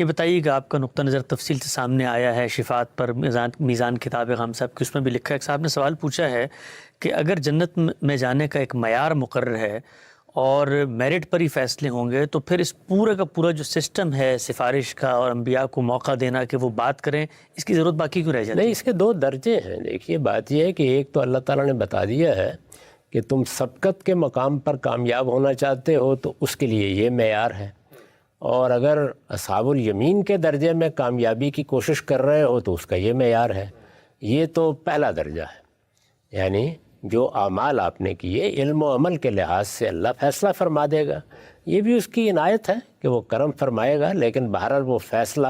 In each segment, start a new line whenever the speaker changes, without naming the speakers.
یہ بتائیے کہ آپ کا نقطہ نظر تفصیل سے سامنے آیا ہے شفاعت پر، میزان کتاب غم صاحب کی، اس میں بھی لکھا ہے کہ صاحب نے سوال پوچھا ہے کہ اگر جنت میں جانے کا ایک معیار مقرر ہے اور میرٹ پر ہی فیصلے ہوں گے تو پھر اس پورا کا پورا جو سسٹم ہے سفارش کا اور انبیاء کو موقع دینا کہ وہ بات کریں، اس کی ضرورت باقی کیوں رہ جاتی ہے؟
نہیں، اس کے دو درجے ہیں۔ دیکھیے بات یہ ہے کہ ایک تو اللہ تعالیٰ نے بتا دیا ہے کہ تم سبقت کے مقام پر کامیاب ہونا چاہتے ہو تو اس کے لیے یہ معیار ہے، اور اگر اصحاب الیمین کے درجے میں کامیابی کی کوشش کر رہے ہو تو اس کا یہ معیار ہے۔ یہ تو پہلا درجہ ہے، یعنی جو اعمال آپ نے کیے علم و عمل کے لحاظ سے اللہ فیصلہ فرما دے گا، یہ بھی اس کی عنایت ہے کہ وہ کرم فرمائے گا، لیکن بہرحال وہ فیصلہ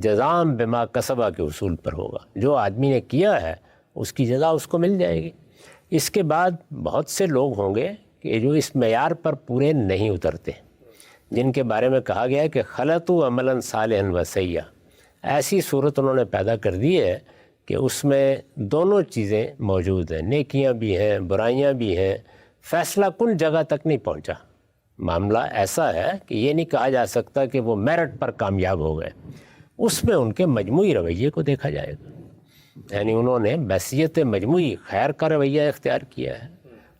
جزام بما کسبہ کے اصول پر ہوگا۔ جو آدمی نے کیا ہے اس کی جزا اس کو مل جائے گی۔ اس کے بعد بہت سے لوگ ہوں گے کہ جو اس معیار پر پورے نہیں اترتے، جن کے بارے میں کہا گیا ہے کہ خلطوا عملا صالحا و سیئا، ایسی صورت انہوں نے پیدا کر دی ہے کہ اس میں دونوں چیزیں موجود ہیں، نیکیاں بھی ہیں برائیاں بھی ہیں، فیصلہ کن جگہ تک نہیں پہنچا۔ معاملہ ایسا ہے کہ یہ نہیں کہا جا سکتا کہ وہ میرٹ پر کامیاب ہو گئے، اس میں ان کے مجموعی رویے کو دیکھا جائے گا، یعنی انہوں نے بحثیت مجموعی خیر کا رویہ اختیار کیا ہے،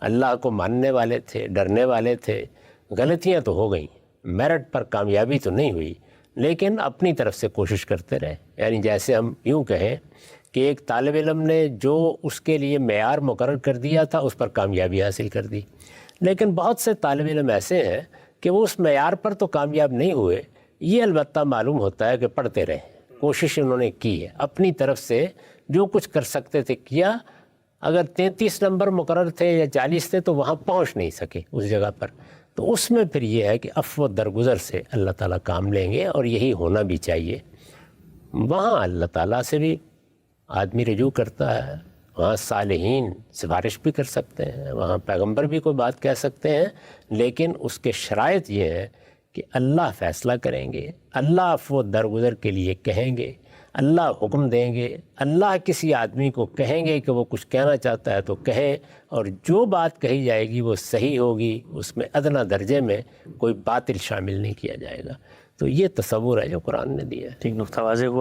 اللہ کو ماننے والے تھے، ڈرنے والے تھے، غلطیاں تو ہو گئیں، میرٹ پر کامیابی تو نہیں ہوئی، لیکن اپنی طرف سے کوشش کرتے رہے۔ یعنی جیسے ہم یوں کہیں کہ ایک طالب علم نے جو اس کے لیے معیار مقرر کر دیا تھا اس پر کامیابی حاصل کر دی، لیکن بہت سے طالب علم ایسے ہیں کہ وہ اس معیار پر تو کامیاب نہیں ہوئے، یہ البتہ معلوم ہوتا ہے کہ پڑھتے رہے، کوشش انہوں نے کی ہے، اپنی طرف سے جو کچھ کر سکتے تھے کیا۔ اگر 33 نمبر مقرر تھے یا 40 تھے تو وہاں پہنچ نہیں سکے اس جگہ پر، تو اس میں پھر یہ ہے کہ عفو و درگزر سے اللہ تعالیٰ کام لیں گے، اور یہی ہونا بھی چاہیے۔ وہاں اللہ تعالیٰ سے بھی آدمی رجوع کرتا ہے، وہاں صالحین سفارش بھی کر سکتے ہیں، وہاں پیغمبر بھی کوئی بات کہہ سکتے ہیں، لیکن اس کے شرائط یہ ہے کہ اللہ فیصلہ کریں گے، اللہ عفو و درگزر کے لیے کہیں گے، اللہ حکم دیں گے، اللہ کسی آدمی کو کہیں گے کہ وہ کچھ کہنا چاہتا ہے تو کہے، اور جو بات کہی جائے گی وہ صحیح ہوگی، اس میں ادنیٰ درجے میں کوئی باطل شامل نہیں کیا جائے گا۔ تو یہ تصور ہے جو قرآن نے دیا ہے۔
ٹھیک، نقطہ واضح ہوا۔